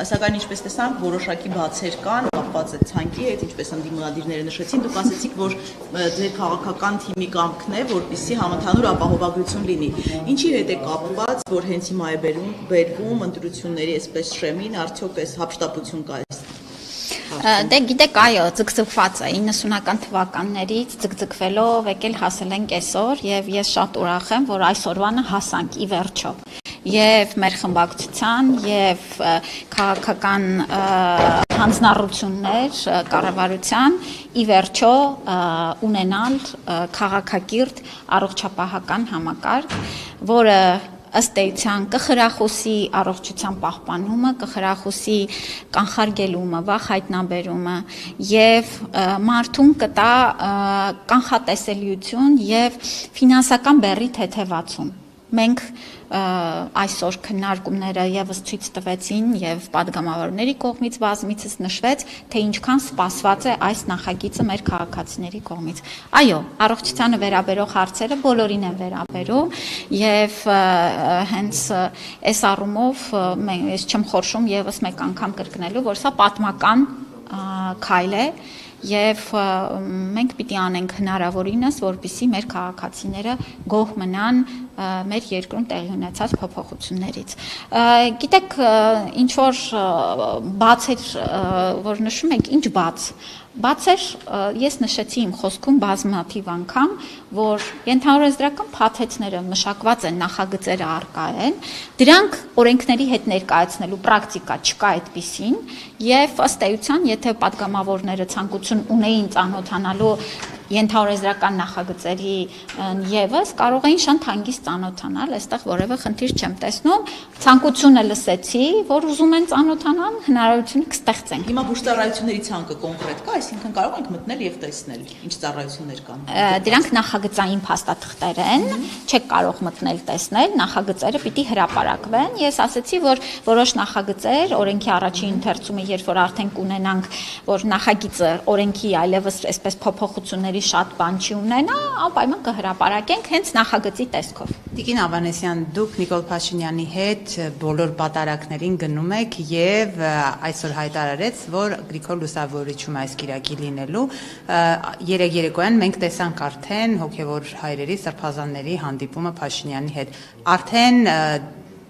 Սակայն ինչպես տեսանք, որոշակի բացեր կան, կապված այդ ցանկի հետ, ինչպես ընդդիմադիրները նշեցին, դուք ասացիք, որ ձեր քաղաքական թիմի կամքն է, որպեսզի համընդհանուր ապահովագրություն լինի։ Ինչի հետ է կապված, որ հենց հիմա է բերվում ընտրությունների այսպես շեմին, արդյոք այս հափշտապություն կա այս։ Դե գիտեք, այո, ձգձգված է 90-ական թվականներից ձգձգվելով եկել հասել ենք այսօր եւ ես շատ ուրախ եմ, որ այսօրվանը հասանք ի վերջո։ Եվ մեր խմբակցության եւ քաղաքական հանձնառություններ կառավարության ի վերջո ունենալ քաղաքակիրթ առողջապահական համակարգ, որը ըստ էության կխրախուսի առողջության պահպանումը, կխրախուսի կանխարգելումը, վախ հայտնաբերումը եւ մարդուն կտա կանխատեսելիություն եւ ֆինանսական բեռի թեթևացում։ Մենք այսօր քննարկումները եւս ցույց տվեցին եւ падգամավորների կողմից բազմիցս նշվեց, թե ինչքան սպասված է այս նախագիծը մեր քաղաքացիների կողմից։ Այո, առողջությանը վերաբերող հարցերը բոլորին են վերաբերում եւ հենց այս առումով ես չեմ խորշում եւս մեկ անգամ կրկնելու, որ սա պատմական քայլ է եւ մենք պիտի անենք հնարավորինս, որպեսզի մեր քաղաքացիները գոհ մնան մեր երկրում տեղի ունեցած փոփոխություններից։ Գիտեք, ինչ որ բաց էր, որ նշում եք, ինչ բաց։ Բացեր ես նշեցի իմ խոսքում բազմաթիվ անգամ, որ ենթահորեզրական փաթեթները մշակված են, նախագծերը առկա են, դրանք օրենքների հետ ներկայացնելու պրակտիկա չկա այդպիսին, եւ ըստ էության, եթե падգամավորները ցանկություն ունեին ծանոթանալու ենթահորեզրական նախագծերի եւս կարող էին շատ հանգիստ ծանոթանալ, այստեղ որևէ խնդիր չեմ տեսնում, ցանկությունը լսեցի, որ ուզում են ծանոթանալ, հնարավորությունը կստեղծենք։ Հիմա բուժծառայությունների ցանկը կոնկրետ կա, այսինքն կարող ենք մտնել եւ տեսնել ինչ ծառայություններ կան։ Դրանք նախագծային փաստաթղթեր են, չեք կարող մտնել տեսնել, նախագծերը պիտի հրապարակվեն։ Ես ասացի, որ որոշ նախագծեր օրենքի առաջին ընթերցումը, երբ որ արդեն կունենանք, որ նախագիծը օրենքի այլևս այսպես փոփոխությունների շատ բան չի ունենա, անպայման կհրապարակենք հենց նախագծի տեսքով։ Տիկին Ավանեսյան, դուք Նիկոլ Փաշինյանի հետ բոլոր պատարակներին գնում եք եւ այսօր հայտարարեց, որ Գրիգոր Լուսավորիչում այս կիրակի լինելու երեք երեկոյան մենք տեսանք արդեն հոգեվոր հայրերի սրբազանների հանդիպումը Փաշինյանի հետ։ Արդեն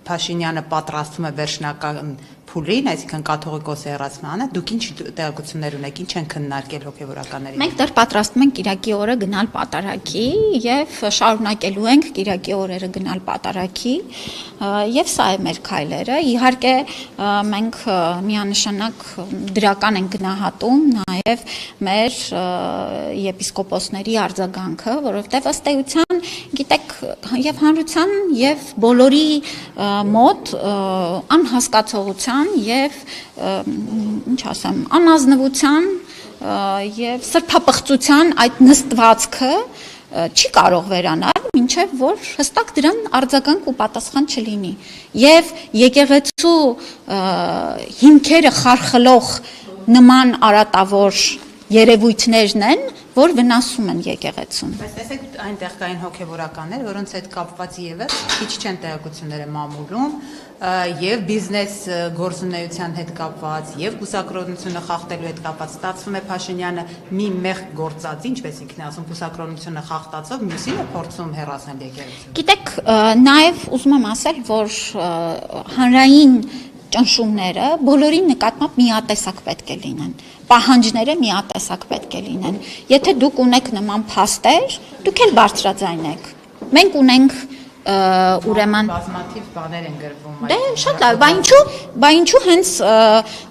Փաշինյանը պատրաստվում է վերջնական փուլին, այսինքն կաթողիկոսի հեռացմանը, դուք ինչ տեղեկություններ ունեք, ինչ են քննարկել հոգեվորականների։ Մենք դեռ պատրաստվում ենք կիրակի օրը գնալ պատարակի եւ շարունակելու ենք կիրակի օրերը գնալ պատարակի եւ սա է մեր քայլերը։ Իհարկե մենք միանշանակ դրական ենք գնահատում նաեւ մեր եպիսկոպոսների արձագանքը, որովհետեւ ըստ էության, գիտեք, եւ հանրության եւ բոլորի մոտ անհասկացողության եւ ինչ ասեմ, անազնվության եւ սրբապղծության այդ նստվածքը չի կարող վերանալ, մինչեւ որ հստակ դրան արձագանք ու պատասխան չլինի։ Եվ եկեղեցու հիմքերը խարխլող նման արատավոր երևույթներն են, որ վնասում են եկեղեցուն։ Բայց տեսեք, այնտեղ կային հոգեվորականներ, որոնց հետ կապված եւս քիչ չեն տեղեկությունները մամուլում, եւ բիզնես գործունեության հետ կապված, եւ կուսակրոնությունը խախտելու հետ կապված, ստացվում է Փաշինյանը մի մեղք գործած, ինչպես ինքն է ասում, կուսակրոնությունը խախտածով, մյուսին է փորձում հեռացնել եկեղեցուն։ Գիտեք, նաեւ ուզում եմ ասել, որ հանրային ճնշումները բոլորի նկատմամբ միատեսակ պետք է լինեն, պահանջները միատեսակ պետք է լինեն։ Եթե դուք ունեք նման փաստեր, դուք էլ բարձրաձայնեք։ Մենք ունենք ուրեմն բազմաթիվ բաներ են գրվում։ Դե շատ լավ, բա ինչու հենց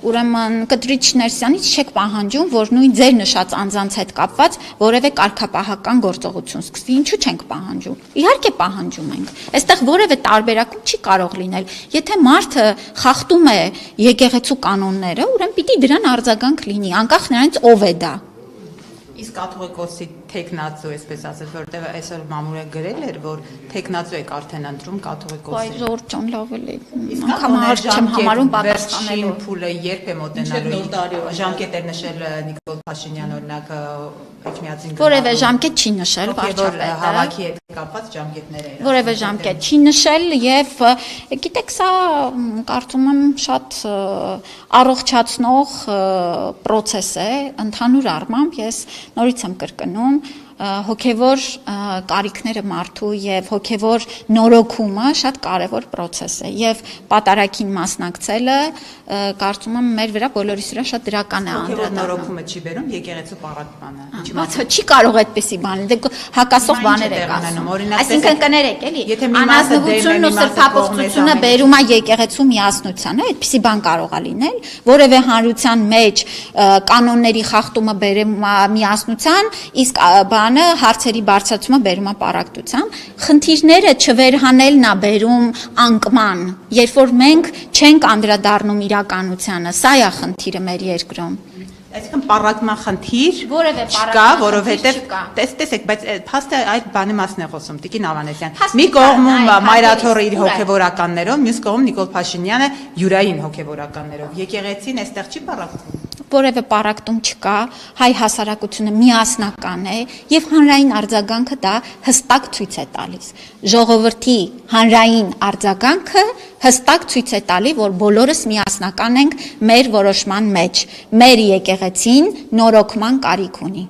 ուրեմն Կտրիչ Ներսյանից չեք պահանջում, որ նույն ձեր նշած անձանց հետ կապված որևէ կարգապահական գործողություն սկսվի, ինչու չենք պահանջում։ Իհարկե պահանջում ենք։ Այստեղ որևէ տարբերակում չի կարող լինել։ Եթե մարդը խախտում է եկեղեցու կանոնները, ուրեմն պիտի դրան արձագանք լինի, անկախ նրանից ով է դա։ Իսկ կաթողիկոսի տեխնացու, այսպես ասած, որտեղ այսօր մամուլը գրել էր, որ տեխնացու եք արդեն ընտրում կաթողիկոսի։ Այ Ժորժ ջան, լավ էլի։ Անգամ հարց չեմ համարում պատասխանելու։ Փուլը երբ է մոտենալու։ Ժամկետեր նշել Նիկոլ Փաշինյան օրինակ Էջմիածին։ Որևէ ժամկետ չի նշել վարչապետը։ վարչապետը։ Հավաքի հետ կապված ժամկետներ են։ Որևէ ժամկետ չի նշել եւ գիտեք սա կարծում եմ շատ առողջացնող process է ընդհանուր առմամբ ես նորից եմ կրկնում հոգևոր կարիքները մարդու եւ հոգևոր նորոգումը շատ կարեւոր process է եւ պատարագին մասնակցելը կարծում եմ մեր վրա բոլորիս վրա շատ դրական է անդրադառնում։ Նորոգումը չի բերում եկեղեցու պարապմանը։ Բացը չի կարող այդպեսի բան, դե հակասող բաներ եք ասում։ Այսինքն կներեք, էլի, անազնվությունն ու սրբապղծությունը բերում է եկեղեցու միասնությանը, այդպիսի բան կարող է լինել, որևէ հանրության մեջ կանոնների խախտումը բերում է միասնության, իսկ բանը հարցերի բարձրացումը բերում է պարակտության, խնդիրները չվերհանելն է բերում անկման, երբ որ մենք չենք անդրադառնում իրականությանը, սա է խնդիրը մեր երկրում։ Այսինքն պարակման խնդիր չկա, որովհետև տեսեք, բայց փաստը այդ բանի մասն է խոսում Տիկին Ավանեսյան։ Մի կողմում Մայրաթորը իր հոգևորականներով, մյուս կողմում Նիկոլ Փաշինյանը յուրային հոգևորականներով։ Եկեղեցին այստեղ չի պարակվում։ Որևէ պարակտում չկա, հայ հասարակությունը միասնական է եւ հանրային արձագանքը դա հստակ ցույց է տալիս։ Ժողովրդի հանրային արձագանքը հստակ ցույց է տալի, որ բոլորս միասնական ենք մեր որոշման մեջ։ Մեր եկեղեցին նորոգման կարիք ունի։